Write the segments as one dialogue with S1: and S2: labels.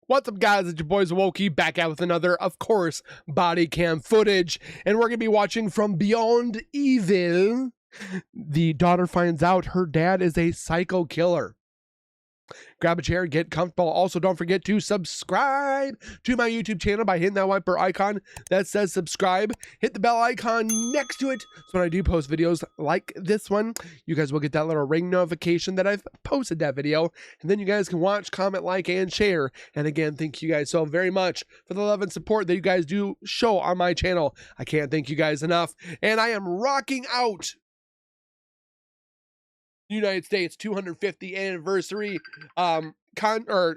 S1: What's up, guys? It's your boy Zowoki back out with another, of course, body cam footage. And we're going to be watching from Beyond Evil. The daughter finds out her dad is a psycho killer. Grab a chair, get comfortable. Also, don't forget to subscribe to my YouTube channel by hitting that wiper icon that says subscribe. Hit the bell icon next to it, so when I do post videos like this one, you guys will get that little ring notification that I've posted that video. And then you guys can watch, comment, like, and share. And again, thank you guys so very much for the love and support that you guys do show on my channel. I can't thank you guys enough. And I am rocking out United States 250th anniversary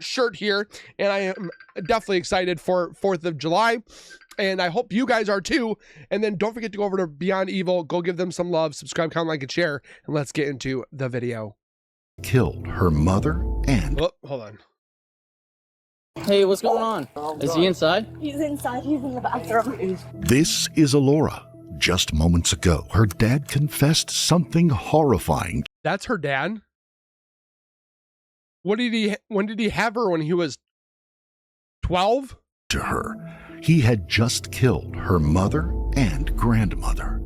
S1: shirt here, and I am definitely excited for 4th of July, and I hope you guys are too. And then don't forget to go over to Beyond Evil, go give them some love, subscribe, comment, like, and share, and let's get into the video.
S2: Killed her mother and...
S1: Oh, hold on.
S3: Hey, what's going on? Is he inside?
S4: He's inside. He's in the bathroom.
S2: This is Alora. Just moments ago, her dad confessed something horrifying.
S1: That's her dad? When did he have her? When he was 12?
S2: To her. He had just killed her mother and grandmother.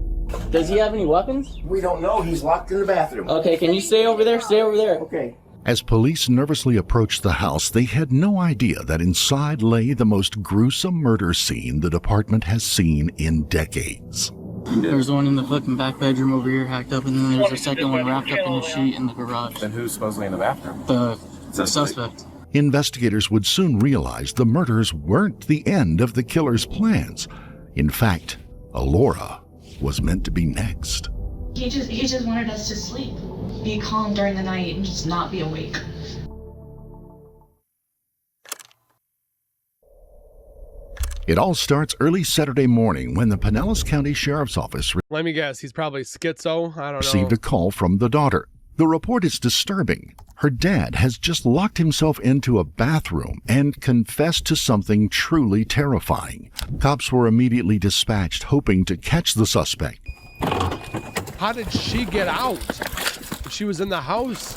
S3: Does he have any weapons?
S5: We don't know. He's locked in the bathroom.
S3: Okay, can you stay over there? Stay over there.
S5: Okay.
S2: As police nervously approached the house, they had no idea that inside lay the most gruesome murder scene the department has seen in decades.
S3: There's one in the fucking back bedroom over here hacked up, and then there's a second one wrapped up in a sheet in the garage.
S5: Then who's supposedly in the bathroom?
S3: The suspect.
S2: Investigators would soon realize the murders weren't the end of the killer's plans. In fact, Alora was meant to be next.
S6: He just wanted us to sleep, be calm during the night, and just not be awake.
S2: It all starts early Saturday morning when the Pinellas County Sheriff's Office
S1: Let me guess, he's probably schizo. I don't know.
S2: received a call from the daughter. The report is disturbing. Her dad has just locked himself into a bathroom and confessed to something truly terrifying. Cops were immediately dispatched, hoping to catch the suspect.
S1: How did she get out? She was in the house.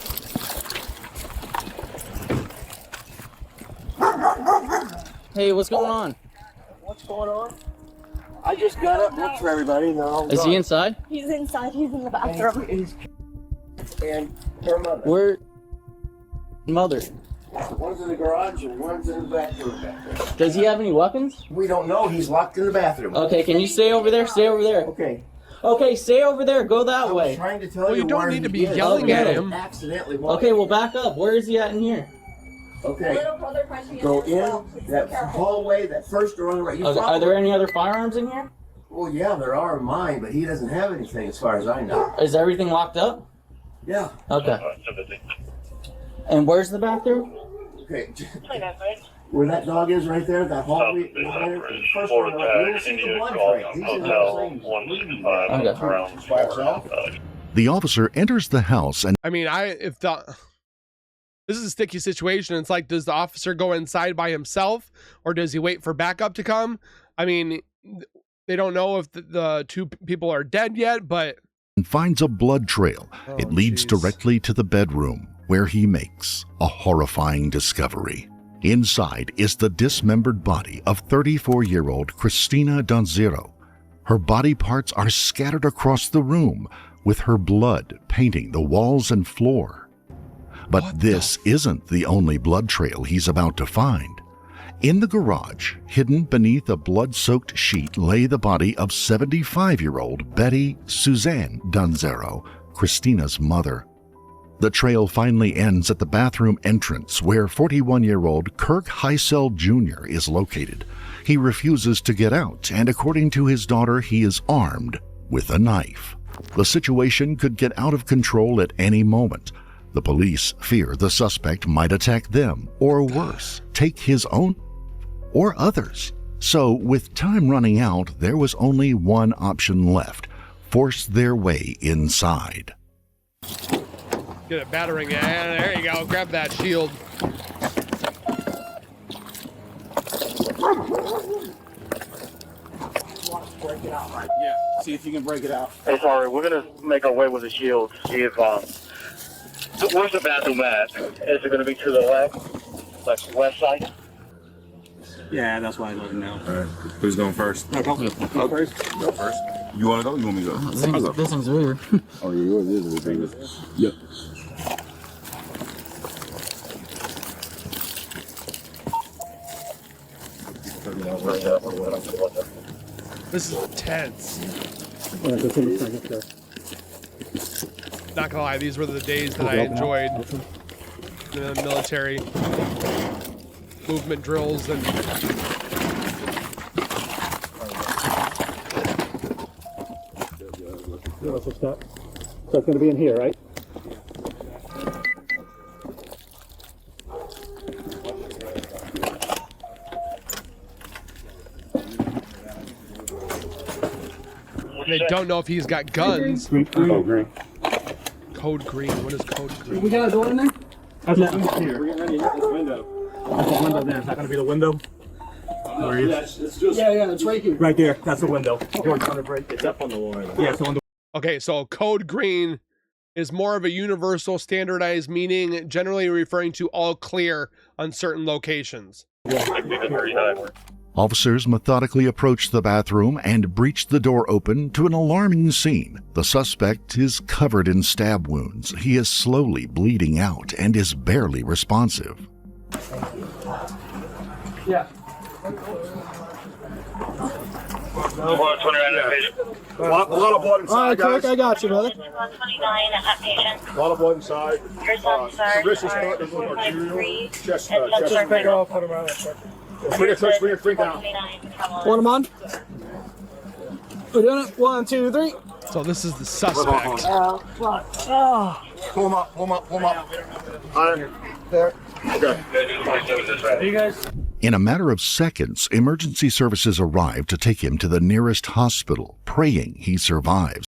S3: Hey, what's going on?
S5: What's going on? I just got up, looked for everybody, and now
S3: Is he inside?
S4: He's inside. He's in the bathroom.
S5: And her mother.
S3: Where? Mother.
S5: One's in the garage and one's in the bathroom.
S3: Does he have any weapons?
S5: We don't know. He's locked in the bathroom.
S3: Okay, can you stay over there? Stay over there.
S5: Okay.
S3: Okay, stay over there. Go that
S5: I was
S3: way.
S5: trying to tell
S1: Well,
S5: you
S1: you don't
S5: where
S1: need to
S5: he
S1: be
S5: is.
S1: yelling
S3: at
S1: him.
S5: Accidentally walked.
S3: Okay, well, back up. Where is he at in here?
S5: Okay.
S4: Little brother might be
S5: Go
S4: in there as well.
S5: in that hallway, that first door on the right.
S3: Okay, are there any other firearms in here?
S5: Well, yeah, there are mine, but he doesn't have anything as far as I know.
S3: Is everything locked up?
S5: Yeah.
S3: Okay. And where's the bathroom?
S5: Okay. Where that dog is right there, that hallway, first one on the right, you'll see the blood trail. He's in there saying, by himself.
S2: The officer enters the house and
S1: I mean, this is a sticky situation. It's like, does the officer go inside by himself, or does he wait for backup to come? I mean, they don't know if the two people are dead yet, but
S2: finds a blood trail. It leads directly to the bedroom, where he makes a horrifying discovery. Inside is the dismembered body of 34-year-old Christina Donzero. Her body parts are scattered across the room, with her blood painting the walls and floor. But this isn't the only blood trail he's about to find. In the garage, hidden beneath a blood-soaked sheet, lay the body of 75-year-old Betty Suzanne Donzero, Christina's mother. The trail finally ends at the bathroom entrance, where 41-year-old Kirk Heisel Jr. is located. He refuses to get out, and according to his daughter, he is armed with a knife. The situation could get out of control at any moment. The police fear the suspect might attack them, or worse, take his own or others. So, with time running out, there was only one option left: force their way inside.
S1: get a battering. Yeah, there you go. Grab that shield.
S5: Break it out, Mike. Yeah, see if you can break it out.
S7: Hey, sorry, we're gonna make our way with the shield. See if where's the bathroom at? Is it gonna be to the left, like west side?
S8: Yeah, that's why I let him know.
S9: All right. Who's going first?
S8: No, go first.
S9: Go first. You want to go? You want me to go?
S3: This thing's weird.
S9: Oh, yeah, yours is bigger. Yep.
S1: This is tense. Not gonna lie, these were the days that I enjoyed. The military movement drills and
S8: So it's going to be in here, right?
S1: they don't know if he's got guns.
S8: Green.
S1: Code green. What is code green?
S8: We got a door in there? That's not here. We're getting ready to hit this window. That's the window there. Is that going to be the window? Yeah, it's right here. Right there. That's the window. It's up on the wall. Yeah, it's on the.
S1: Okay, so code green is more of a universal standardized meaning, generally referring to all clear on certain locations.
S2: Officers methodically approach the bathroom and breach the door open to an alarming scene. The suspect is covered in stab wounds. He is slowly bleeding out and is barely responsive.
S8: Yeah. A lot of blood inside, all right, guys. I got you, brother.
S4: 129 at patient.
S8: A lot of blood inside.
S4: Your son, sir.
S8: Sericious cut, arterial, chest big off, put him around. Bring it down. Want him on? We're doing it. 1, 2, 3.
S1: So this is the suspect.
S8: Pull him up. On there. Okay. You guys?
S2: In a matter of seconds, emergency services arrive to take him to the nearest hospital, praying he survives.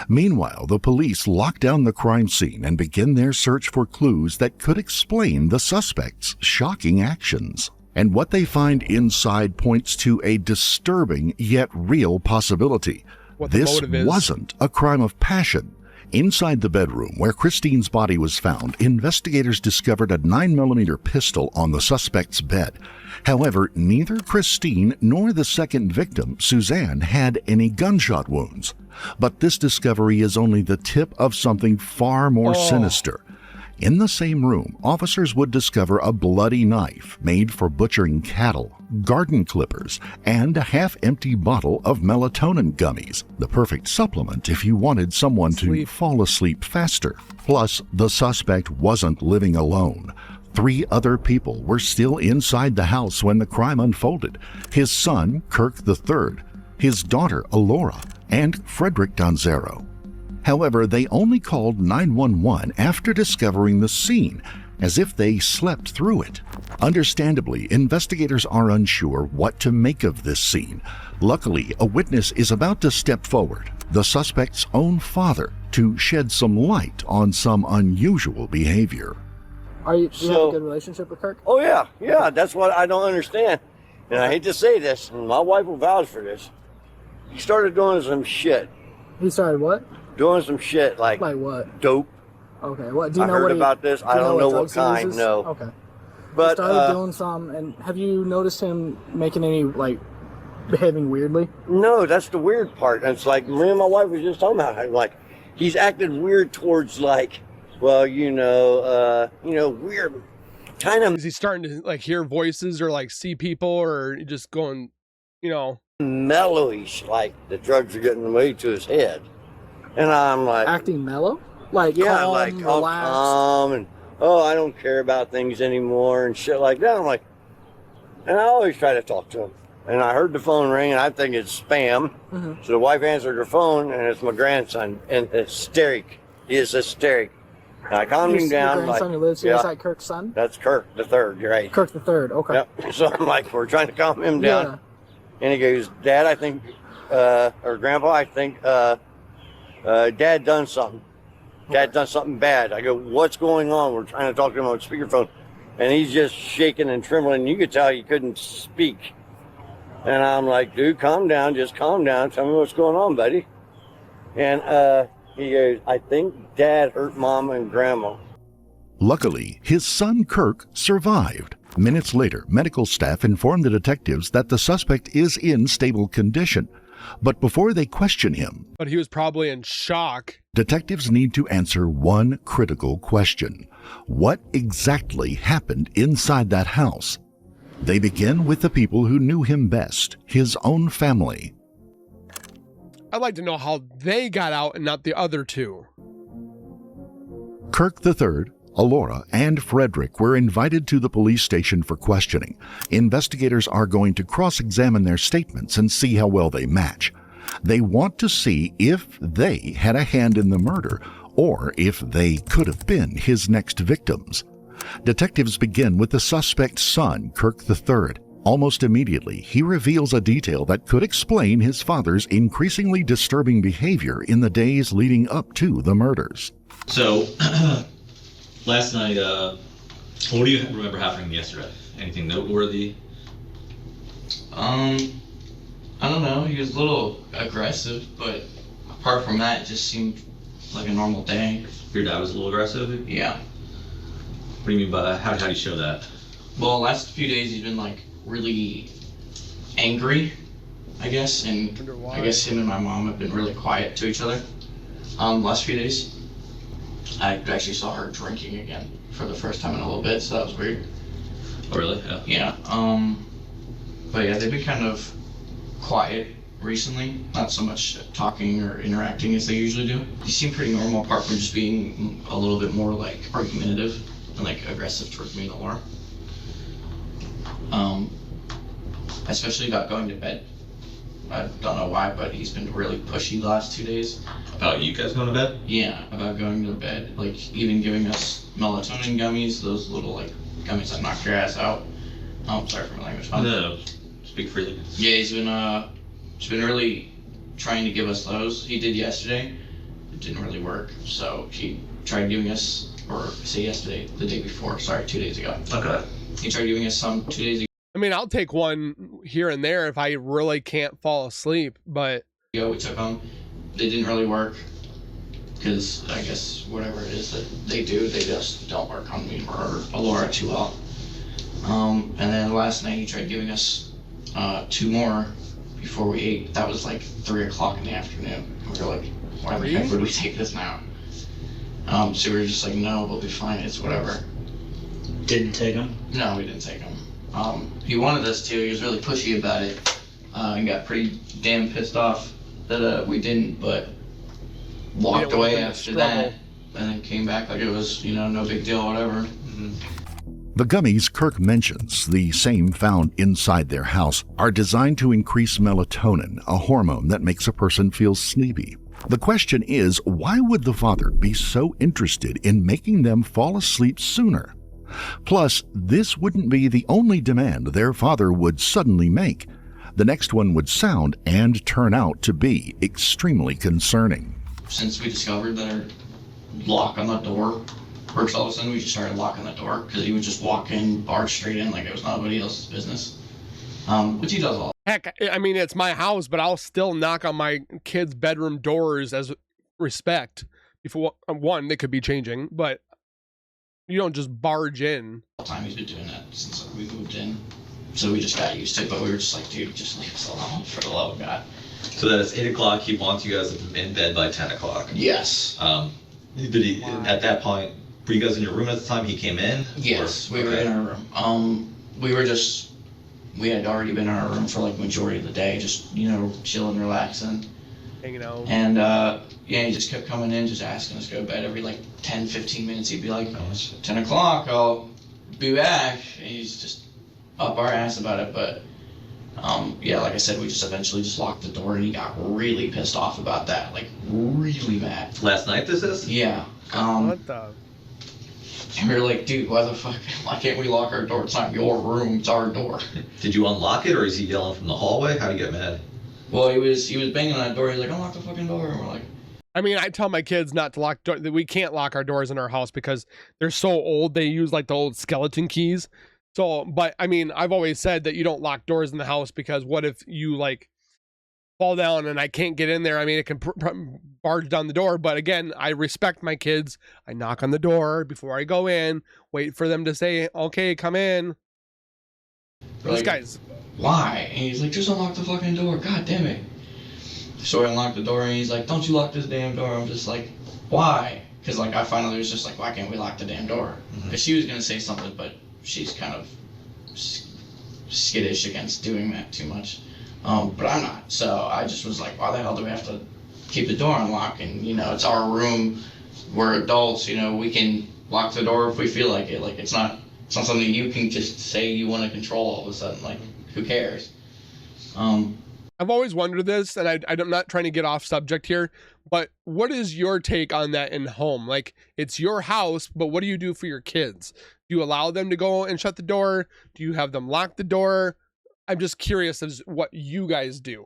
S2: Meanwhile, the police lock down the crime scene and begin their search for clues that could explain the suspect's shocking actions. And what they find inside points to a disturbing yet real possibility. This wasn't a crime of passion. Inside the bedroom where Christine's body was found, investigators discovered a 9mm pistol on the suspect's bed. However, neither Christine nor the second victim, Suzanne, had any gunshot wounds. But this discovery is only the tip of something far more sinister. In the same room, officers would discover a bloody knife made for butchering cattle, garden clippers, and a half-empty bottle of melatonin gummies, the perfect supplement if you wanted someone to fall asleep faster. Plus, the suspect wasn't living alone. 3 other people were still inside the house when the crime unfolded. His son, Kirk III, his daughter, Alora, and Frederick Donzero. However, they only called 911 after discovering the scene, as if they slept through it. Understandably, investigators are unsure what to make of this scene. Luckily, a witness is about to step forward, the suspect's own father, to shed some light on some unusual behavior.
S10: Do you have a good relationship with Kirk?
S7: Oh, yeah, that's what I don't understand. And I hate to say this, and my wife will vouch for this. He started doing some shit.
S10: He started what?
S7: Doing some shit like
S10: what?
S7: Dope.
S10: Okay, what do you
S7: I
S10: know?
S7: heard
S10: what
S7: about this. I don't know what kind.
S10: Uses?
S7: No.
S10: Okay.
S7: But
S10: he started doing some, and have you noticed him making any behaving weirdly?
S7: No, that's the weird part. And it's like me and my wife was just talking about it. Like he's acted weird towards weird kind of.
S1: Is he starting to hear voices or see people or just going,
S7: mellowish? Like the drugs are getting way to his head. And I'm like
S10: acting mellow,
S7: calm, calm, and I don't care about things anymore and shit like that. I'm like, and I always try to talk to him. And I heard the phone ring, and I think it's spam. Mm-hmm. So the wife answered her phone, and it's my grandson, and hysteric. He is hysteric. And I calmed him down.
S10: Your grandson who lives here, is that Kirk's son?
S7: That's Kirk the third. You're right.
S10: Kirk the third. Okay.
S7: Yep. So I'm like, we're trying to calm him down. Yeah. And he goes, Dad, I think, or Grandpa, I think. Dad done something. Dad done something bad. I go, what's going on? We're trying to talk to him on speakerphone. And he's just shaking and trembling. You could tell he couldn't speak. And I'm like, dude, calm down. Just calm down. Tell me what's going on, buddy. And he goes, I think Dad hurt Mom and Grandma.
S2: Luckily, his son Kirk survived. Minutes later, medical staff inform the detectives that the suspect is in stable condition. But before they question him,
S1: But he was probably in shock.
S2: detectives need to answer one critical question. What exactly happened inside that house? They begin with the people who knew him best, his own family.
S1: I'd like to know how they got out and not the other two.
S2: Kirk III, Alora, and Frederick were invited to the police station for questioning. Investigators are going to cross-examine their statements and see how well they match. They want to see if they had a hand in the murder or if they could have been his next victims. Detectives begin with the suspect's son, Kirk III. Almost immediately, he reveals a detail that could explain his father's increasingly disturbing behavior in the days leading up to the murders.
S11: So, last night, what do you remember happening yesterday? Anything noteworthy?
S3: I don't know. He was a little aggressive, but apart from that, it just seemed like a normal day.
S11: Your dad was a little aggressive?
S3: Yeah.
S11: What do you mean by how do you show that?
S3: Well, last few days he's been like really angry, I guess, and I guess him and my mom have been really quiet to each other. Last few days, I actually saw her drinking again for the first time in a little bit, so that was weird.
S11: Oh, really? Yeah.
S3: Yeah. But yeah, they've been kind of quiet recently. Not so much talking or interacting as they usually do. They seem pretty normal, apart from just being a little bit more like argumentative and like aggressive towards me and Laura. Especially about going to bed. I don't know why, but he's been really pushy the last 2 days.
S11: About you guys going to bed?
S3: Yeah, about going to bed. Like even giving us melatonin gummies, those little like gummies that knock your ass out. Sorry for my language.
S11: No, speak freely.
S3: Yeah, he's been really trying to give us those. He did yesterday. It didn't really work, so he tried giving us, or say yesterday, the day before. Sorry, 2 days ago.
S11: Okay.
S3: He tried giving us some 2 days ago.
S1: I mean, I'll take one here and there if I really can't fall asleep, but...
S3: We took them. They didn't really work, because I guess whatever it is that they do, they just don't work on me or Alora too well. And then last night he tried giving us 2 more before we ate. That was like 3 o'clock in the afternoon. We were like, why the heck would we take this now? So we were just like, no, we'll be fine, it's whatever.
S12: Didn't take them?
S3: No, we didn't take them. He wanted us to, he was really pushy about it, and got pretty damn pissed off that we didn't, but walked away after that, and then came back like it was, no big deal, whatever. Mm-hmm.
S2: The gummies Kirk mentions, the same found inside their house, are designed to increase melatonin, a hormone that makes a person feel sleepy. The question is, why would the father be so interested in making them fall asleep sooner? Plus, this wouldn't be the only demand their father would suddenly make. The next one would sound and turn out to be extremely concerning.
S3: Since we discovered that our lock on the door works, all of a sudden we just started locking the door, because he would just walk in, barge straight in like it was nobody else's business. Which he does all.
S1: Heck, I mean, it's my house, but I'll still knock on my kids' bedroom doors as respect. Before one, they could be changing, but you don't just barge in.
S3: All the time he's been doing that since we moved in. So we just got used to it, but we were just like, dude, just leave us alone for the love of God.
S11: So that it's 8 o'clock, he wants you guys in bed by 10 o'clock.
S3: Yes.
S11: Did he, at that point, were you guys in your room at the time he came in?
S3: Yes, we were in our room. We had already been in our room for like majority of the day, just, chilling, relaxing.
S1: Hanging out.
S3: And yeah, he just kept coming in, just asking us to go to bed every like 10, 15 minutes. He'd be like, 10 o'clock, I'll be back. And he's just up our ass about it. But yeah, like I said, we just eventually just locked the door, and he got really pissed off about that, like really mad.
S11: Last night this is?
S3: Yeah.
S1: What the?
S3: And we were like, dude, why can't we lock our door? It's not your room, it's our door.
S11: Did you unlock it, or is he yelling from the hallway? How'd he get mad?
S3: Well, he was banging on that door. He's like, unlock the fucking door. And we're like,
S1: I mean, I tell my kids not to lock doors. We can't lock our doors in our house because they're so old. They use like the old skeleton keys. So, but I mean, I've always said that you don't lock doors in the house, because what if you like fall down and I can't get in there? I mean, it can barge down the door. But again, I respect my kids. I knock on the door before I go in, wait for them to say, okay, come in. These guys.
S3: Why? And he's like, just unlock the fucking door. God damn it. So I unlocked the door and he's like, don't you lock this damn door. I'm just like, why? Because like I finally was just like, why can't we lock the damn door? Because she was going to say something, but she's kind of skittish against doing that too much. But I'm not. So I just was like, why the hell do we have to keep the door unlocked? And, you know, it's our room. We're adults, you know, we can lock the door if we feel like it. Like, it's not something you can just say you want to control all of a sudden. Like, who cares?
S1: I've always wondered this, and I'm not trying to get off subject here, but what is your take on that in home? Like, it's your house, but what do you do for your kids? Do you allow them to go and shut the door? Do you have them lock the door? I'm just curious as what you guys do.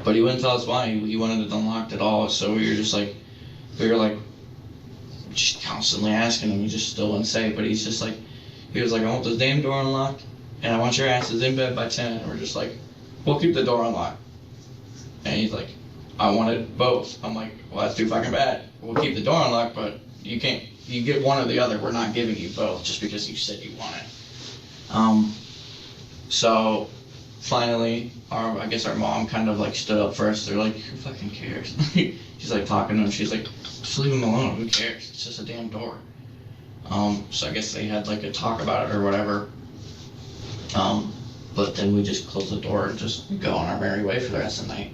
S3: But he wouldn't tell us why. He wanted it unlocked at all, so we were like, just constantly asking him. He just still wouldn't say, but he was like, I want this damn door unlocked, and I want your asses in bed by 10. And we're just like, we'll keep the door unlocked. And he's like, I wanted both. I'm like, well, that's too fucking bad. We'll keep the door unlocked, but you get one or the other. We're not giving you both just because you said you want it. So finally, I guess our mom kind of like stood up first. They're like, who fucking cares? She's like talking to him. She's like, just leave him alone. Who cares? It's just a damn door. So I guess they had like a talk about it or whatever. But then we just closed the door and just go on our merry way for the rest of the night.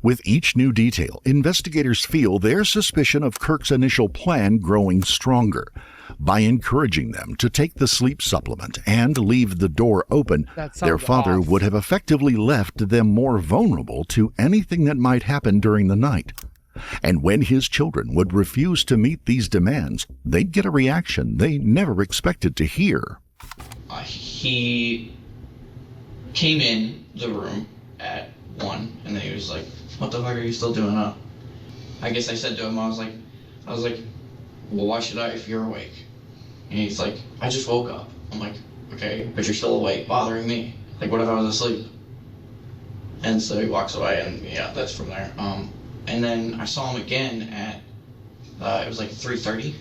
S2: With each new detail, investigators feel their suspicion of Kirk's initial plan growing stronger. By encouraging them to take the sleep supplement and leave the door open, their father would have effectively left them more vulnerable to anything that might happen during the night. And when his children would refuse to meet these demands, they'd get a reaction they never expected to hear.
S3: He came in the room at 1, and then he was like, what the fuck are you still doing up? I guess I said to him, I was like, well, why should I if you're awake? And he's like, I just woke up. I'm like, okay, but you're still awake, bothering me. Like, what if I was asleep? And so he walks away, and yeah, that's from there. And then I saw him again at, it was like 3:30,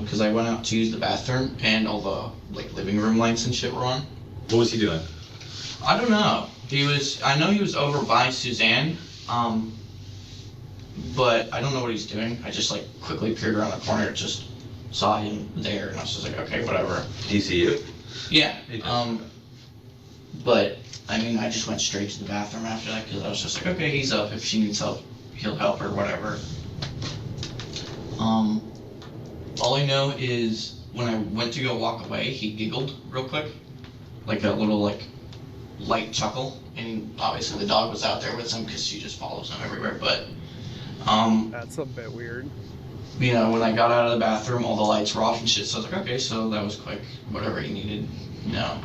S3: because I went out to use the bathroom, and all the like living room lights and shit were on.
S11: What was he doing?
S3: I don't know. I know he was over by Suzanne, but I don't know what he's doing. I just like quickly peered around the corner, just saw him there, and I was just like, okay, whatever.
S11: Did he see you?
S3: Yeah. But I mean, I just went straight to the bathroom after that because I was just like, okay, he's up. If she needs help, he'll help her, whatever. All I know is when I went to go walk away, he giggled real quick, like a little like light chuckle, and obviously the dog was out there with him because she just follows him everywhere. But
S1: that's a bit weird.
S3: You know, when I got out of the bathroom, all the lights were off and shit. So I was like, okay, so that was quick. Whatever he needed, you know,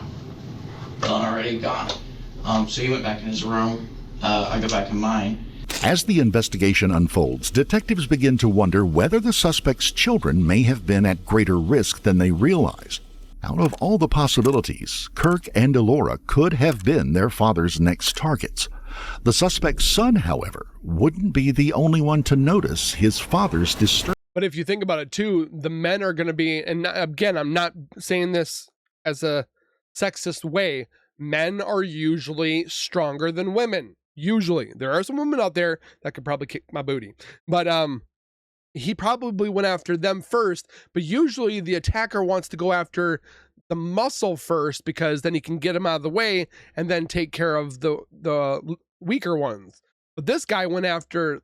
S3: done already, gone. So he went back in his room. I go back in mine.
S2: As the investigation unfolds, detectives begin to wonder whether the suspect's children may have been at greater risk than they realize. Out of all the possibilities, Kirk and Elora could have been their father's next targets. The suspect's son, however, wouldn't be the only one to notice his father's distress.
S1: But if you think about it too, the men are going to be, and again, I'm not saying this as a sexist way, men are usually stronger than women. Usually. There are some women out there that could probably kick my booty. But he probably went after them first, but usually the attacker wants to go after the muscle first because then he can get him out of the way and then take care of the weaker ones. But this guy went after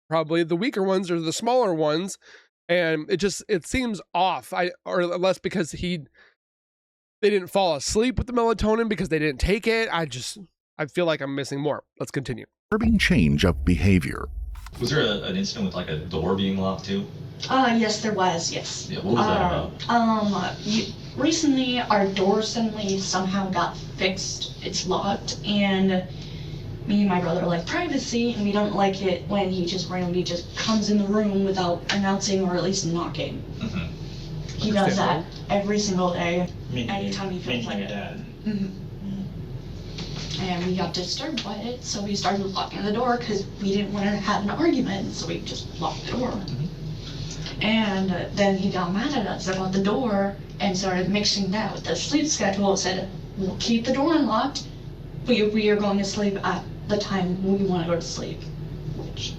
S1: probably the weaker ones or the smaller ones, and it seems off. Or less because they didn't fall asleep with the melatonin because they didn't take it. I feel like I'm missing more. Let's continue.
S2: Disturbing change of behavior.
S11: Was there an incident with like a door being locked too?
S6: Yes, there was, yes.
S11: Yeah, what was that about?
S6: Recently our door suddenly somehow got fixed. It's locked, and me and my brother like privacy, and we don't like it when he just randomly just comes in the room without announcing or at least knocking. Mm-hmm. He does that every single day, anytime he feels like it. Mm-hmm. And we got disturbed by it, so we started locking the door because we didn't want to have an argument, so we just locked the door.
S11: Mm-hmm.
S6: And then he got mad at us about the door and started mixing that with the sleep schedule. Said, we'll keep the door unlocked, but we are going to sleep at the time we want to go to sleep. Which,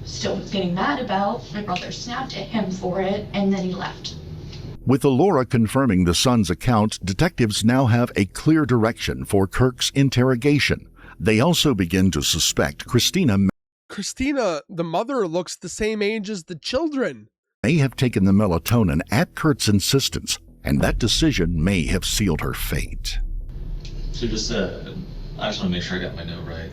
S6: still getting mad about. My brother snapped at him for it, and then he left.
S2: With Alora confirming the son's account, detectives now have a clear direction for Kirk's interrogation. They also begin to suspect Christina,
S1: the mother, looks the same age as the children.
S2: May have taken the melatonin at Kurt's insistence, and that decision may have sealed her fate.
S11: So just, I just want to make sure I got my note right.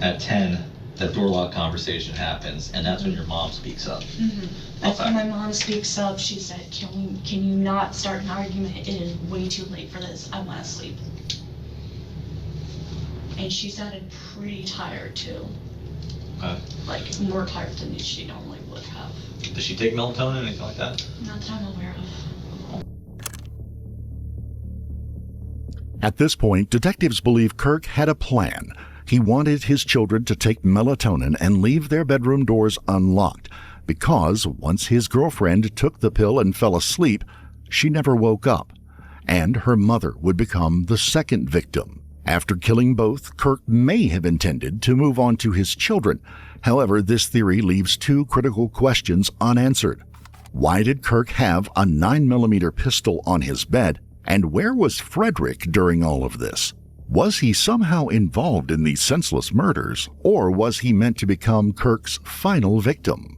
S11: At 10, that door lock conversation happens, and that's when your mom speaks up.
S6: Mm-hmm. That's when my mom speaks up. She said, can you not start an argument? It is way too late for this. I want to sleep. And she sounded pretty tired too.
S11: Okay.
S6: Like more tired than she normally would have.
S11: Does she take melatonin or anything like that?
S6: Not that I'm aware of.
S2: At this point, detectives believe Kirk had a plan. He wanted his children to take melatonin and leave their bedroom doors unlocked, because once his girlfriend took the pill and fell asleep, she never woke up, and her mother would become the second victim. After killing both, Kirk may have intended to move on to his children. However, this theory leaves two critical questions unanswered. Why did Kirk have a 9mm pistol on his bed, and where was Frederick during all of this? Was he somehow involved in these senseless murders, or was he meant to become Kirk's final victim?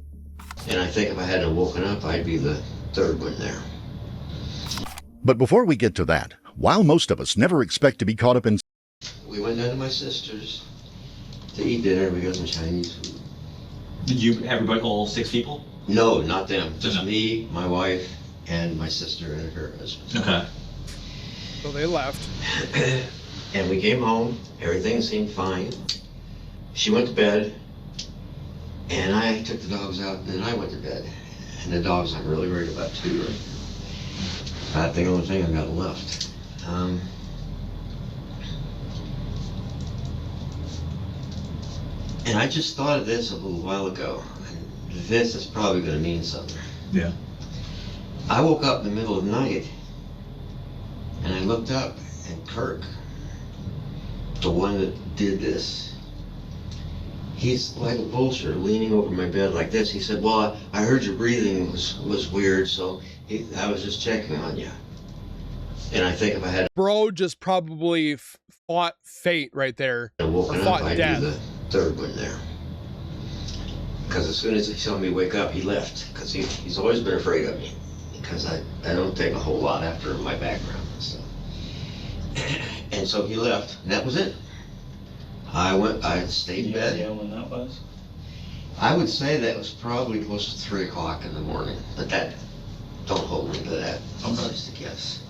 S7: And I think if I hadn't woken up, I'd be the third one there.
S2: But before we get to that, while most of us never expect to be caught up in...
S7: We went down to my sister's to eat dinner. We got some Chinese food.
S11: Did you, everybody, all 6 people?
S7: No, not them. Just me, my wife, and my sister and her husband.
S11: Okay.
S1: So they left.
S7: And we came home. Everything seemed fine. She went to bed. And I took the dogs out, and then I went to bed. And the dogs I'm really worried about too. That's the only thing I got left. And I just thought of this a little while ago. And this is probably going to mean something.
S11: Yeah.
S7: I woke up in the middle of the night, and I looked up, and Kirk, the one that did this, he's like a vulture leaning over my bed like this. He said, well, I heard your breathing was weird, so I was just checking on you. And I think if I had...
S1: Bro just probably fought fate right there.
S7: Woken
S1: or fought
S7: up, I'd
S1: death.
S7: be the third one there. Because as soon as he saw me wake up, he left. Because he's always been afraid of me. Because I don't take a whole lot after my background and stuff. And so he left, and that was it. I stayed in bed.
S12: Yeah, when that was?
S7: I would say that was probably close to 3 o'clock in the morning, but don't hold me to that. I'm just a guess.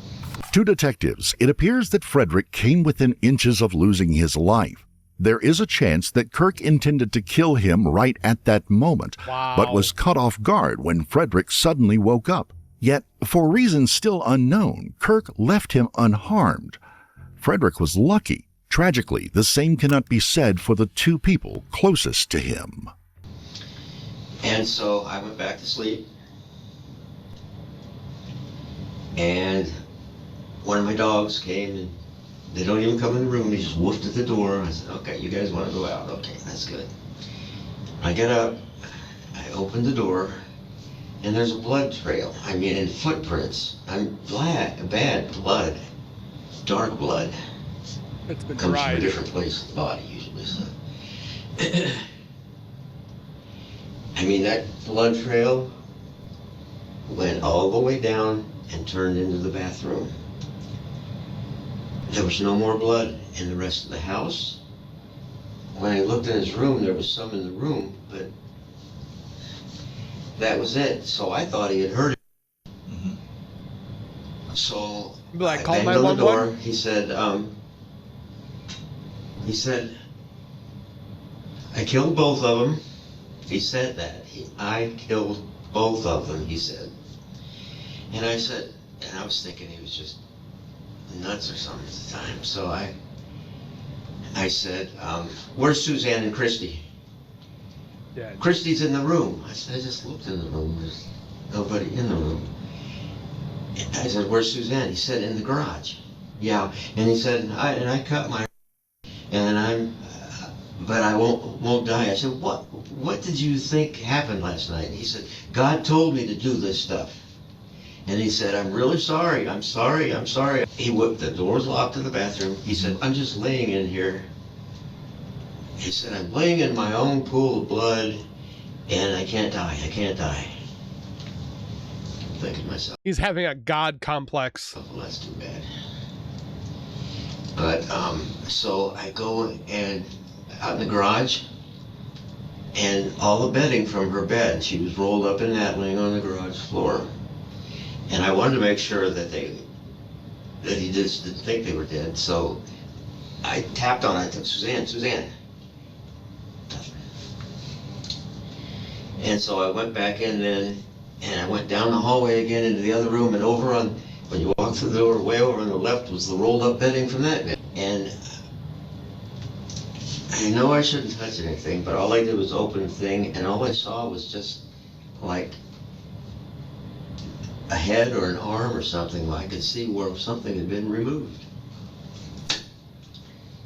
S2: To detectives, it appears that Frederick came within inches of losing his life. There is a chance that Kirk intended to kill him right at that moment, but was caught off guard when Frederick suddenly woke up. Yet, for reasons still unknown, Kirk left him unharmed. Frederick was lucky. Tragically, the same cannot be said for the 2 people closest to him.
S7: And so I went back to sleep. And one of my dogs came, and they don't even come in the room. He just woofed at the door. I said, okay, you guys want to go out? Okay, that's good. I get up, I open the door, and there's a blood trail. I mean, in footprints. Bad blood, dark blood.
S1: It's been
S7: comes
S1: dried.
S7: from a different place in the body usually. So. I mean, that blood trail went all the way down and turned into the bathroom. There was no more blood in the rest of the house. When I looked in his room, there was some in the room, but that was it. So I thought he had hurt it. Mm-hmm. So I banged on the door. He said, I killed both of them. He said that. I killed both of them, he said. And I said, and I was thinking he was just nuts or something at the time. So I said, where's Suzanne and Christy? Yeah. Christy's in the room. I said, I just looked in the room. There's
S13: Nobody in the room. I said, where's Suzanne? He said, in the garage. Yeah. And he said, I cut my, and but I won't die. I said, what did you think happened last night? He said, God told me to do this stuff. And he said, I'm really sorry. I'm sorry. I'm sorry. He whipped the doors locked to the bathroom. He said, I'm just laying in here. He said, I'm laying in my own pool of blood and I can't die. I can't die. I'm thinking to myself,
S1: he's having a God complex.
S13: oh, well, that's too bad. But, so I go and out in the garage and all the bedding from her bed, she was rolled up in that laying on the garage floor. And I wanted to make sure that he just didn't think they were dead. So I tapped on it. I said, Suzanne. And so I went back in then, and I went down the hallway again into the other room, and over on, when you walk through the door, way over on the left was the rolled up bedding from that bed. And I know I shouldn't touch anything, but all I did was open the thing, and all I saw was just like a head or an arm or something. I could see where something had been removed.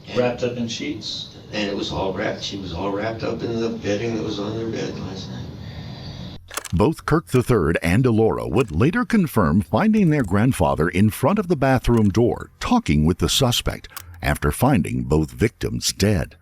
S13: And,
S12: wrapped up in sheets?
S13: And it was all wrapped. She was all wrapped up in the bedding that was on their bed last night.
S2: Both Kirk III and Elora would later confirm finding their grandfather in front of the bathroom door, talking with the suspect, after finding both victims dead.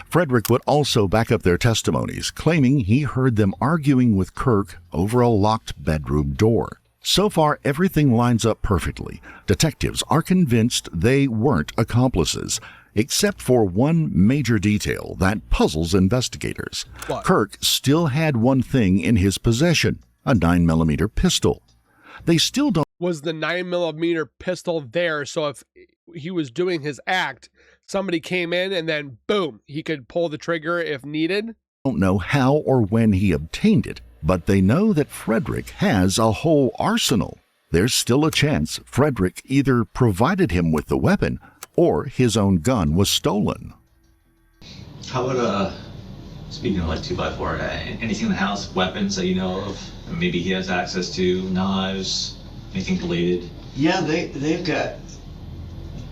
S2: Frederick would also back up their testimonies, claiming he heard them arguing with Kirk over a locked bedroom door. So far, everything lines up perfectly. Detectives are convinced they weren't accomplices, except for one major detail that puzzles investigators.
S1: What?
S2: Kirk still had one thing in his possession, a 9mm pistol. They still don't
S1: Was the 9mm pistol there, so if he was doing his act, somebody came in and then boom, he could pull the trigger if needed?
S2: know how or when he obtained it, but they know that Frederick has a whole arsenal. There's still a chance Frederick either provided him with the weapon or his own gun was stolen.
S11: How about, speaking of like 2x4, anything in the house, weapons that you know of, maybe he has access to, knives, anything related?
S13: Yeah, they've got,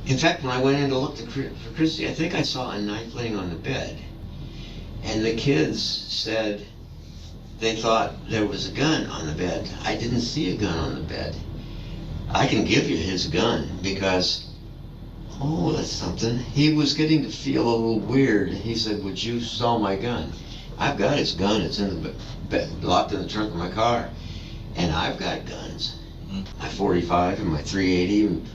S13: in fact, when I went in to look for Christy, I think I saw a knife laying on the bed. And the kids said they thought there was a gun on the bed. I didn't see a gun on the bed. I can give you his gun because, oh, that's something. He was getting to feel a little weird. He said, would you sell my gun? I've got his gun. It's in the bed, locked in the trunk of my car. And I've got guns. My 45 and my 380, and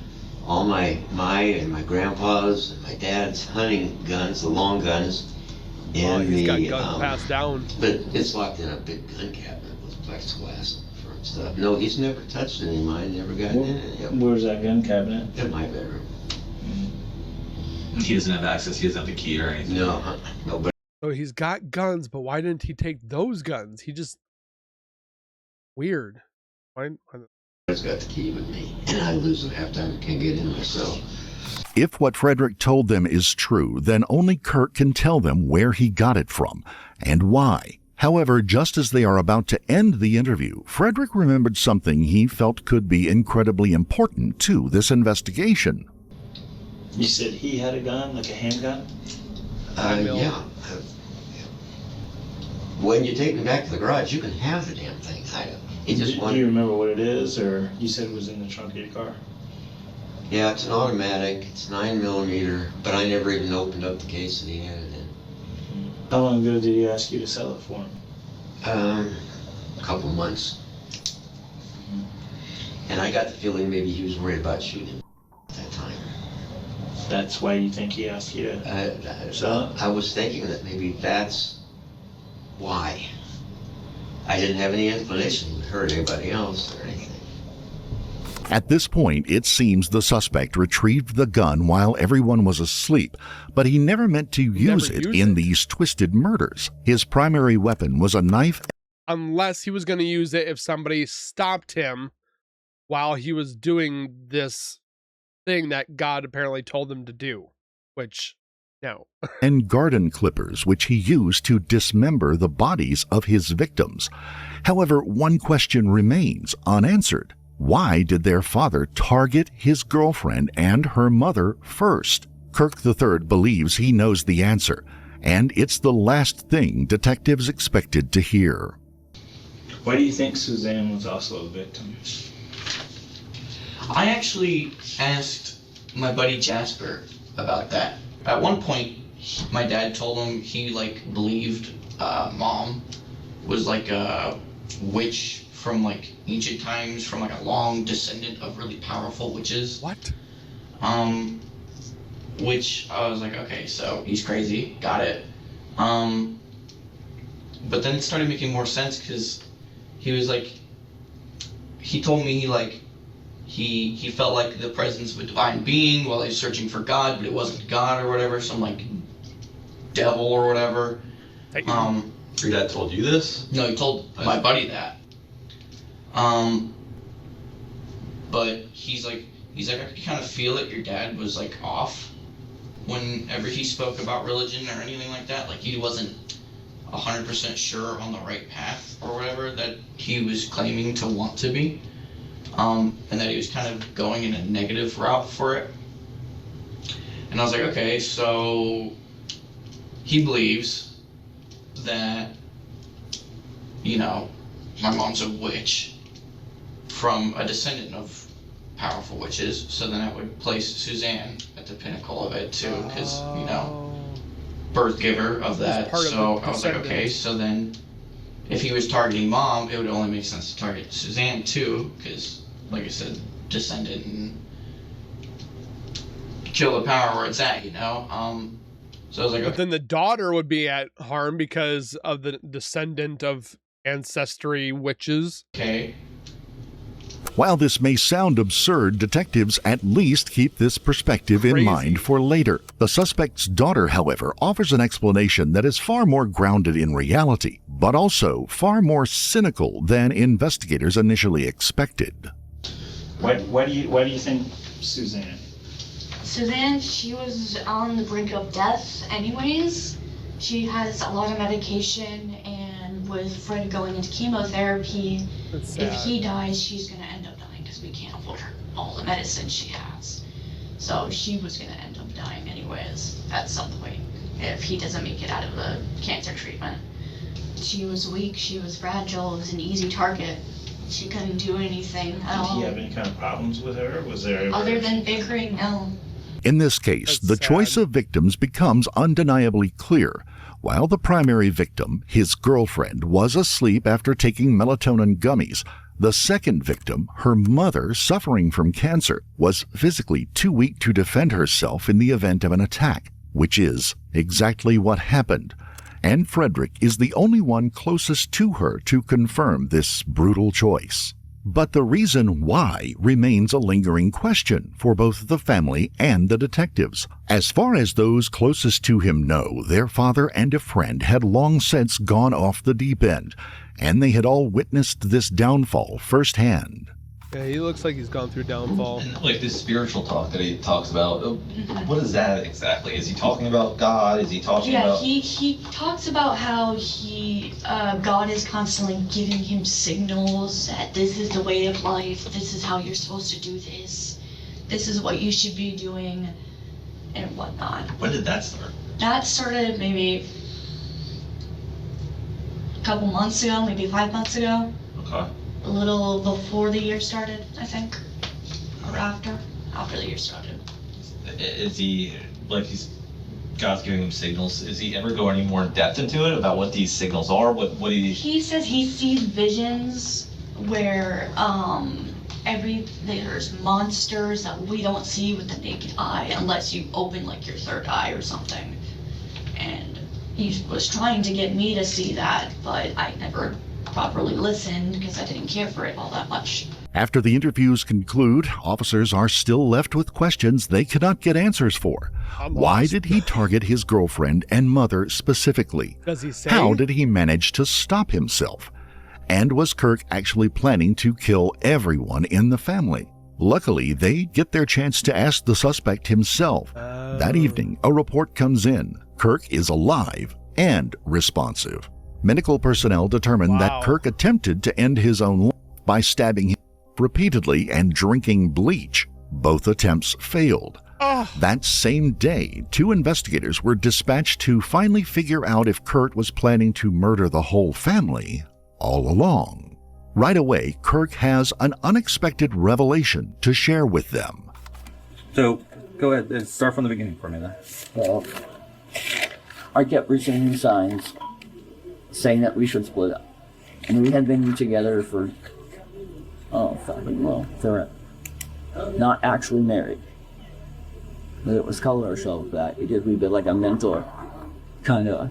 S13: all my and my grandpa's and my dad's hunting guns, the long guns. And
S1: he's got guns passed down.
S13: But it's locked in a big gun cabinet with plexiglass and stuff. No, he's never touched any of mine, never gotten in it. Yep.
S12: Where's that gun cabinet?
S13: In my bedroom.
S11: He doesn't have access, he doesn't have the key or anything?
S13: No, nobody.
S1: So he's got guns, but why didn't he take those guns? He just... Weird. Why...
S13: I've got the key with me, and I lose it half time and can't get in myself.
S2: If what Frederick told them is true, then only Kirk can tell them where he got it from and why. However, just as they are about to end the interview, Frederick remembered something he felt could be incredibly important to this investigation.
S12: You said he had a gun, like a handgun?
S13: Yeah. When you take me back to the garage, you can have the damn thing.
S12: Do you remember what it is, or you said it was in the trunk of your car?
S13: Yeah, it's an automatic. It's 9mm, but I never even opened up the case that he had it in.
S12: How long ago did he ask you to sell it for him?
S13: A couple months. And I got the feeling maybe he was worried about shooting at that time.
S12: That's why you think he asked you to sell it?
S13: I was thinking that maybe that's why. I didn't have any inclination to hurt anybody else or anything.
S2: At this point, it seems the suspect retrieved the gun while everyone was asleep, but he never meant to use it in these twisted murders. His primary weapon was a knife.
S1: Unless he was going to use it if somebody stopped him while he was doing this thing that God apparently told him to do, which No.
S2: and garden clippers, which he used to dismember the bodies of his victims. However, one question remains unanswered. Why did their father target his girlfriend and her mother first? Kirk III believes he knows the answer, and it's the last thing detectives expected to hear.
S12: Why do you think Suzanne was also a victim?
S3: I actually asked my buddy Jasper about that. At one point, my dad told him he believed mom was a witch from ancient times, from a long descendant of really powerful witches.
S1: What?
S3: Which I was like, okay, so he's crazy, got it. But then it started making more sense because he was he told me he felt like the presence of a divine being while he was searching for God, but it wasn't God or whatever, some devil or whatever.
S11: Your dad told you this?
S3: No, he told my buddy that. But he's like I could kind of feel it. Your dad was off whenever he spoke about religion or anything like that. He wasn't 100% sure on the right path or whatever that he was claiming to want to be. And that he was kind of going in a negative route for it. And I was like, okay, so he believes that, my mom's a witch from a descendant of powerful witches, so then that would place Suzanne at the pinnacle of it too, because, birth giver of that. So I was like, okay, so then if he was targeting mom, it would only make sense to target Suzanne too, because, like I said, descendant and kill the power where it's at, So I was like,
S1: But then the daughter would be at harm because of the descendant of ancestry witches.
S3: Okay.
S2: While this may sound absurd, detectives at least keep this perspective in mind for later. The suspect's daughter, however, offers an explanation that is far more grounded in reality, but also far more cynical than investigators initially expected.
S12: Why do you think Suzanne?
S6: Suzanne, she was on the brink of death anyways. She has a lot of medication and was afraid of going into chemotherapy. If he dies, she's going to end up dying because we can't afford all the medicine she has. So she was going to end up dying anyways at some point if he doesn't make it out of the cancer treatment. She was weak, she was fragile, it was an easy target. She couldn't do anything at all.
S12: Did he have any kind of problems with her? Was there ever...
S6: Other than bickering, no.
S2: In this case, the choice of victims becomes undeniably clear. While the primary victim, his girlfriend, was asleep after taking melatonin gummies, the second victim, her mother, suffering from cancer, was physically too weak to defend herself in the event of an attack, which is exactly what happened. And Frederick is the only one closest to her to confirm this brutal choice. But the reason why remains a lingering question for both the family and the detectives. As far as those closest to him know, their father and a friend had long since gone off the deep end, and they had all witnessed this downfall firsthand.
S1: Yeah, he looks like he's gone through downfall.
S11: And this spiritual talk that he talks about, what is that exactly? Is he talking about God? Is he talking about...
S6: Yeah, he talks about how God is constantly giving him signals that this is the way of life, this is how you're supposed to do this is what you should be doing, and whatnot.
S11: When did that start?
S6: That started maybe a couple months ago, maybe 5 months ago.
S11: Okay.
S6: A little before the year started, I think. Or after the year started.
S11: Is he, God's giving him signals, is he ever go any more in depth into it about what these signals are?
S6: He says he sees visions where there's monsters that we don't see with the naked eye unless you open your third eye or something. And he was trying to get me to see that, but I never properly listened because I didn't care for it all that much.
S2: After the interviews conclude, officers are still left with questions they cannot get answers for. Why did he target his girlfriend and mother specifically?
S1: Does he say?
S2: How did he manage to stop himself? And was Kirk actually planning to kill everyone in the family? Luckily, they get their chance to ask the suspect himself. That evening, a report comes in. Kirk is alive and responsive. Medical personnel determined that Kirk attempted to end his own life by stabbing him repeatedly and drinking bleach. Both attempts failed. That same day, 2 investigators were dispatched to finally figure out if Kurt was planning to murder the whole family all along. Right away, Kirk has an unexpected revelation to share with them.
S14: So, go ahead and start from the beginning for me then.
S15: Well, I kept receiving signs saying that we should split up. And we had been together for, forever. Not actually married. But it was called ourselves that because we did like a mentor kind of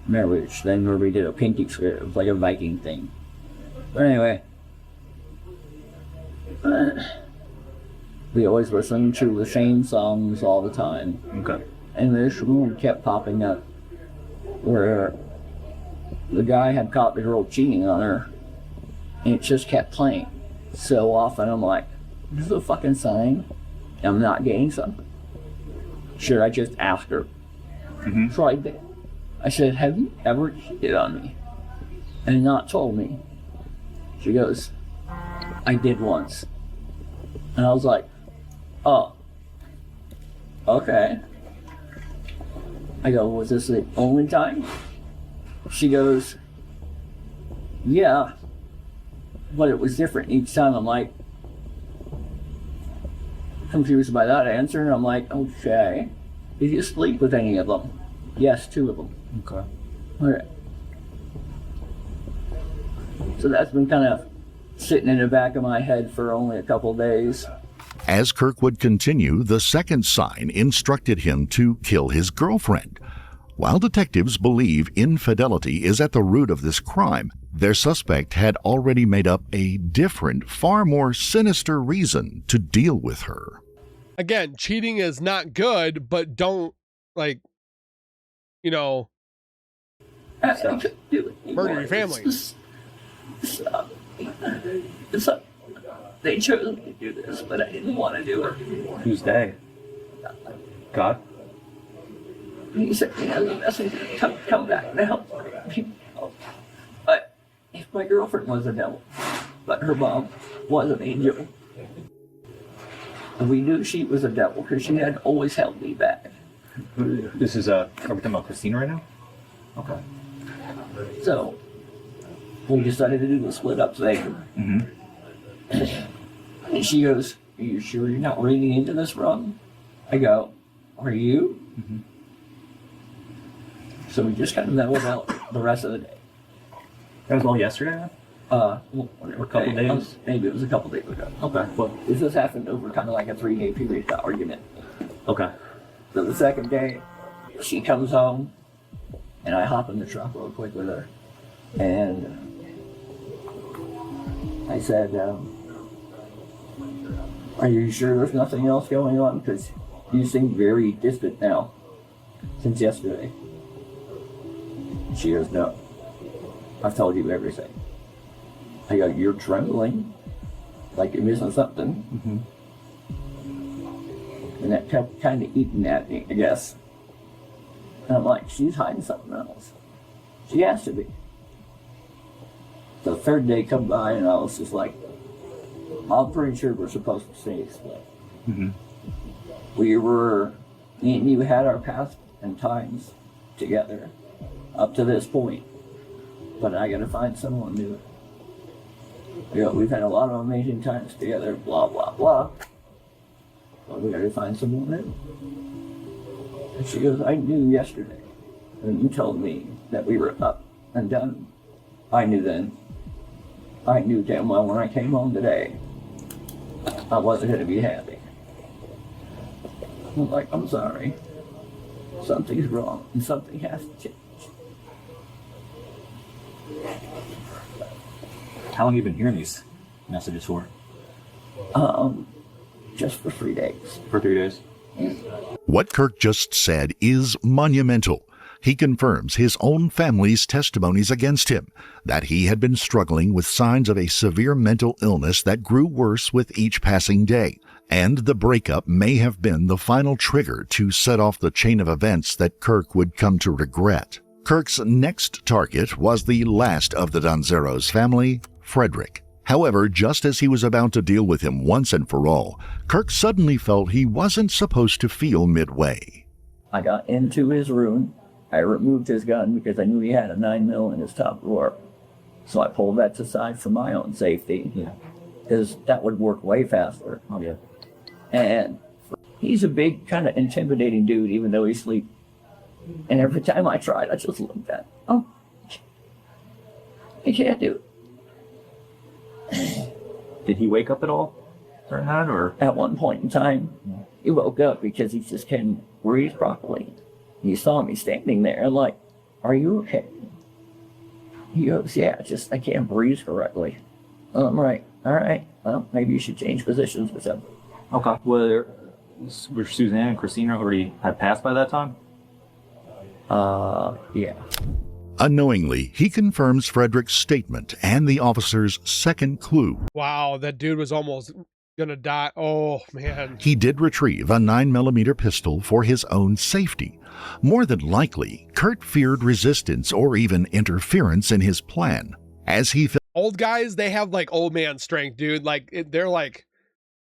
S15: marriage thing where we did a pinky swear. It was like a Viking thing. But anyway, we always listened to the same songs all the time.
S14: Okay.
S15: And this room kept popping up where the guy had caught the girl cheating on her, and it just kept playing so often. I'm like, this is a fucking sign I'm not getting something. Should I just ask her? So I did. I said, have you ever cheated on me and not told me? She goes, I did once. And I was like, oh, okay. I go, was this the only time? She goes, yeah, but it was different each time. I'm like, confused by that answer, and I'm like, okay. Did you sleep with any of them? Yes, 2 of them.
S14: Okay.
S15: Okay. So that's been kind of sitting in the back of my head for only a couple days.
S2: As Kirk would continue, the second sign instructed him to kill his girlfriend. While detectives believe infidelity is at the root of this crime, their suspect had already made up a different, far more sinister reason to deal with her.
S1: Again, cheating is not good, but don't, like, you know, murder your family.
S15: They chose me to do this, but I didn't want to do it.
S14: Who's they? God?
S15: He said, come back now. But if my girlfriend was a devil, but her mom was an angel, and we knew she was a devil because she had always held me back.
S14: This is, are we talking about Christina right now? Okay.
S15: So, we decided to do the split up thing. And she goes, are you sure you're not reading into this wrong? I go, are you? So we just kind of mellowed out the rest of the day.
S14: That was all yesterday?
S15: Or
S14: a couple days?
S15: Maybe it was a couple days ago.
S14: Okay.
S15: Well, this happened over kind of like a 3-day period, the argument.
S14: Okay.
S15: So the second day, she comes home, and I hop in the truck real quick with her. And I said, are you sure there's nothing else going on? Because you seem very distant now, since yesterday. She goes, no, I've told you everything. I go, you're trembling, like you're missing something. And that kept kind of eating at me, I guess. And I'm like, she's hiding something else. She has to be. The third day come by, and I was just like, I'm pretty sure we're supposed to stay split. We were, me and you had our paths and times together up to this point, but I gotta find someone new. You know, we've had a lot of amazing times together, blah, blah, blah, but we gotta find someone new. And she goes, I knew yesterday, and you told me that we were up and done. I knew then. I knew damn well when I came home today, I wasn't gonna be happy. I'm like, I'm sorry. Something's wrong, and something has to change.
S14: How long have you been hearing these messages for?
S15: Just for 3 days.
S14: For 3 days?
S2: What Kirk just said is monumental. He confirms his own family's testimonies against him, that he had been struggling with signs of a severe mental illness that grew worse with each passing day, and the breakup may have been the final trigger to set off the chain of events that Kirk would come to regret. Kirk's next target was the last of the Donzero's family, Frederick. However, just as he was about to deal with him once and for all, Kirk suddenly felt he wasn't supposed to feel midway.
S15: I got into his room. I removed his gun because I knew he had a 9mm in his top drawer. So I pulled that to the side for my own safety. Because that would work way faster.
S14: Oh, yeah.
S15: And he's a big, kind of intimidating dude, even though he's asleep. And every time I tried, I just looked at him. Oh, I can't do it.
S14: Did he wake up at all during that, or?
S15: At one point in time, he woke up because he just couldn't breathe properly. He saw me standing there, like, are you okay? He goes, yeah, I can't breathe correctly. I'm like, all right, well, maybe you should change positions or something.
S14: Okay. Were Suzanne and Christina already had passed by that time?
S15: Yeah.
S2: Unknowingly, he confirms Frederick's statement and the officer's second clue.
S1: Wow, that dude was almost gonna die. Oh, man.
S2: He did retrieve a 9mm pistol for his own safety. More than likely, Kurt feared resistance or even interference in his plan, as he felt
S1: Old guys, they have like old man strength, dude. Like they're like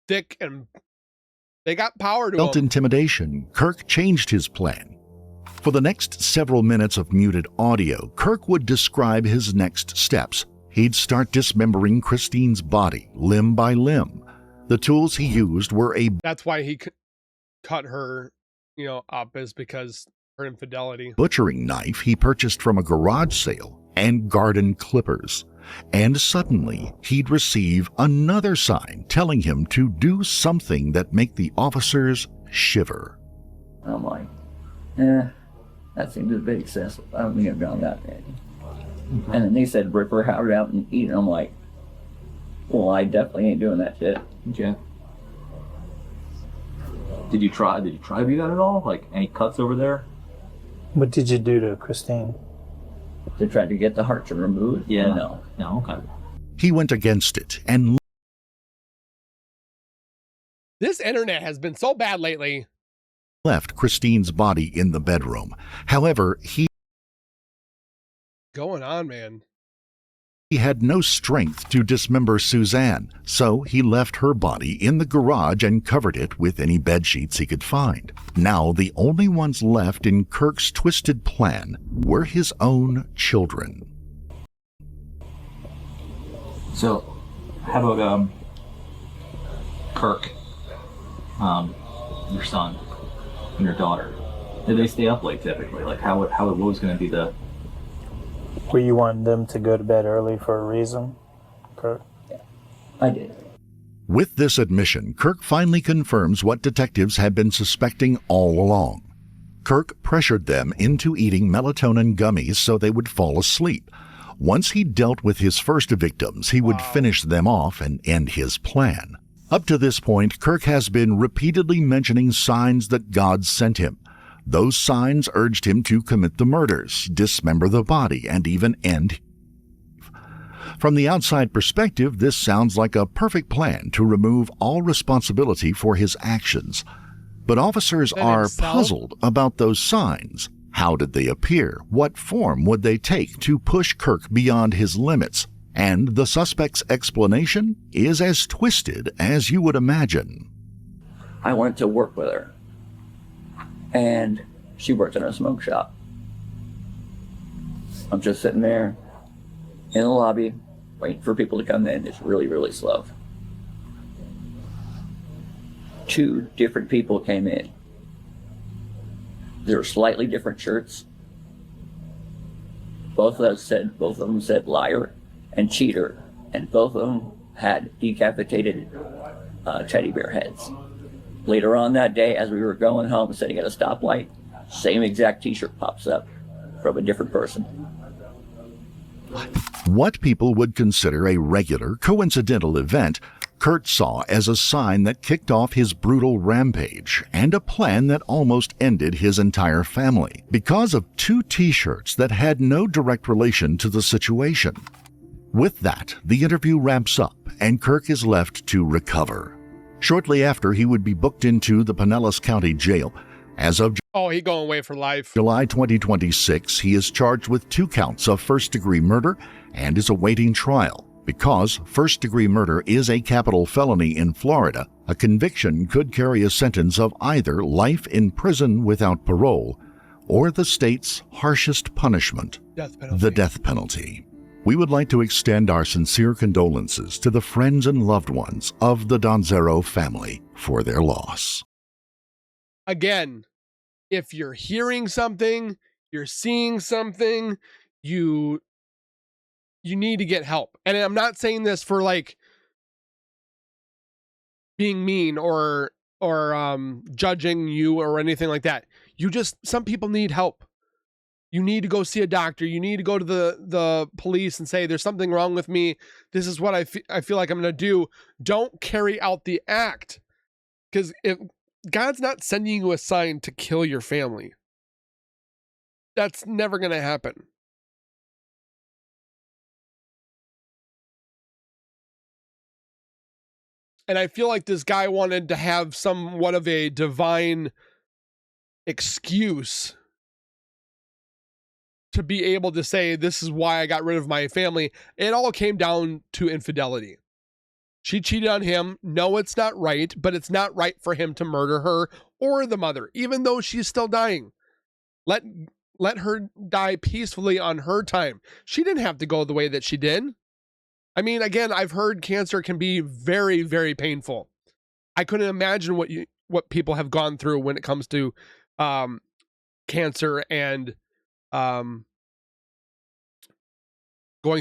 S1: thick and they got power to them.
S2: intimidation. Kirk changed his plan. For the next several minutes of muted audio, Kirk would describe his next steps. He'd start dismembering Christine's body, limb by limb. The tools he used were a...
S1: That's why he cut her, up, is because her infidelity.
S2: Butchering knife he purchased from a garage sale, and garden clippers. And suddenly, he'd receive another sign telling him to do something that make the officers shiver.
S15: I'm like, that seems a bit excessive. I don't think I've gone that bad. And then they said, rip her heart out and eat it. I'm like, well, I definitely ain't doing that shit.
S14: Okay. Did you try to do that at all? Like, any cuts over there?
S16: What did you do to Christine?
S15: To try to get the heart to remove?
S14: Yeah.
S15: No,
S14: okay.
S2: He went against it and...
S1: This internet has been so bad lately.
S2: Left Christine's body in the bedroom. However, he
S1: Going on, man.
S2: He had no strength to dismember Suzanne, so he left her body in the garage and covered it with any bed sheets he could find. Now, the only ones left in Kirk's twisted plan were his own children.
S14: So, how about Kirk, your son, and your daughter? Did they stay up late typically? Like, what was going to be the...
S16: Were you wanting them to go to bed early for a reason, Kirk?
S15: Yeah, I did.
S2: With this admission, Kirk finally confirms what detectives had been suspecting all along. Kirk pressured them into eating melatonin gummies so they would fall asleep. Once he dealt with his first victims, he would finish them off and end his plan. Up to this point, Kirk has been repeatedly mentioning signs that God sent him. Those signs urged him to commit the murders, dismember the body, and even end. From the outside perspective, this sounds like a perfect plan to remove all responsibility for his actions. But officers are puzzled about those signs. How did they appear? What form would they take to push Kirk beyond his limits? And the suspect's explanation is as twisted as you would imagine.
S15: I went to work with her, and she worked in a smoke shop. I'm just sitting there in the lobby, waiting for people to come in. It's really, really slow. 2 different people came in. They were slightly different shirts. Both of them said liar and cheater, and both of them had decapitated teddy bear heads. Later on that day, as we were going home, sitting at a stoplight, same exact t-shirt pops up from a different person.
S2: What people would consider a regular, coincidental event Kurt saw as a sign that kicked off his brutal rampage and a plan that almost ended his entire family because of 2 t-shirts that had no direct relation to the situation. With that, the interview wraps up and Kirk is left to recover. Shortly after, he would be booked into the Pinellas County Jail. As of
S1: he going away for life.
S2: July 2026, he is charged with 2 counts of first-degree murder and is awaiting trial. Because first-degree murder is a capital felony in Florida, a conviction could carry a sentence of either life in prison without parole or the state's harshest punishment, the death penalty. We would like to extend our sincere condolences to the friends and loved ones of the Donzero family for their loss.
S1: Again, if you're hearing something, you're seeing something, you need to get help. And I'm not saying this for like being mean or judging you or anything like that. Some people need help. You need to go see a doctor. You need to go to the police and say, there's something wrong with me. This is what I feel like I'm going to do. Don't carry out the act. Because if God's not sending you a sign to kill your family, that's never going to happen. And I feel like this guy wanted to have somewhat of a divine excuse to be able to say, this is why I got rid of my family. It all came down to infidelity. She cheated on him. No, it's not right, but it's not right for him to murder her or the mother, even though she's still dying. Let her die peacefully on her time. She didn't have to go the way that she did. I mean, again, I've heard cancer can be very, very painful. I couldn't imagine what people have gone through when it comes to cancer and going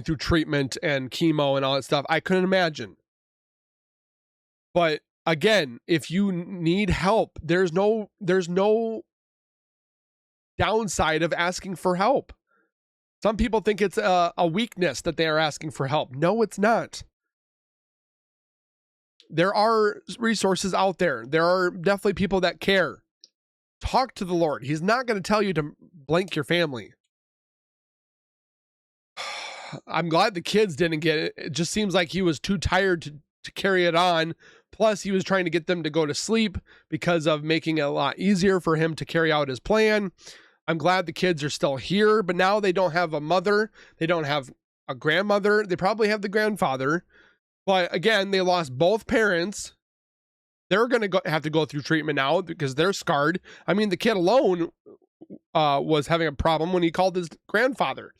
S1: through treatment and chemo and all that stuff. I couldn't imagine. But again, if you need help, there's no downside of asking for help. Some people think it's a weakness that they are asking for help. No, it's not. There are resources out there. There are definitely people that care. Talk to the Lord. He's not going to tell you to blank your family. I'm glad the kids didn't get it. It just seems like he was too tired to carry it on. Plus, he was trying to get them to go to sleep because of making it a lot easier for him to carry out his plan. I'm glad the kids are still here, but now they don't have a mother. They don't have a grandmother. They probably have the grandfather. But again, they lost both parents. They're going to have to go through treatment now because they're scarred. I mean, the kid alone was having a problem when he called his grandfather.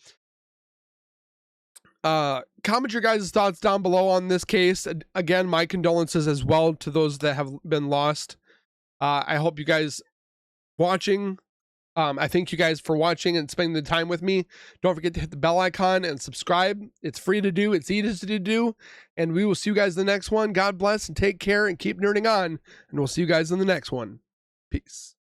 S1: Comment your guys' thoughts down below on this case. Again, my condolences as well to those that have been lost. I hope you guys watching. I thank you guys for watching and spending the time with me. Don't forget to hit the bell icon and subscribe. It's free to do. It's easy to do. And we will see you guys in the next one. God bless and take care and keep nerding on. And we'll see you guys in the next one. Peace.